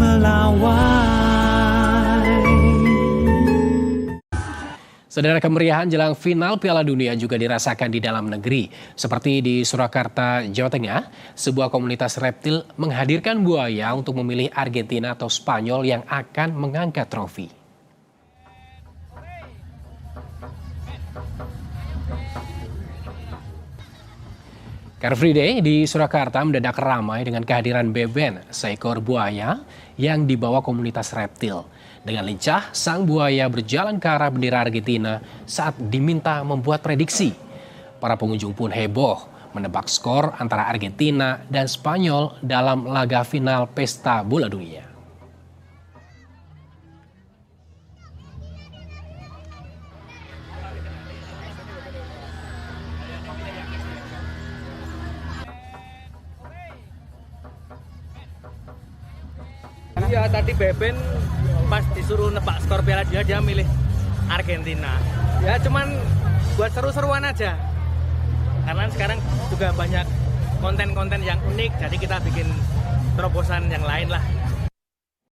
melawai. Saudara, kemeriahan jelang final Piala Dunia juga dirasakan di dalam negeri. Seperti di Surakarta, Jawa Tengah, sebuah komunitas reptil menghadirkan buaya untuk memilih Argentina atau Spanyol yang akan mengangkat trofi. Car Free Day di Surakarta mendadak ramai dengan kehadiran Beben, seekor buaya yang dibawa komunitas reptil. Dengan lincah, sang buaya berjalan ke arah bendera Argentina saat diminta membuat prediksi. Para pengunjung pun heboh menebak skor antara Argentina dan Spanyol dalam laga final Pesta Bola Dunia. Iya, tadi Beben pas disuruh nebak skor Piala Dunia dia milih Argentina. Ya cuman buat seru-seruan aja. Karena sekarang juga banyak konten-konten yang unik, jadi kita bikin terobosan yang lain lah.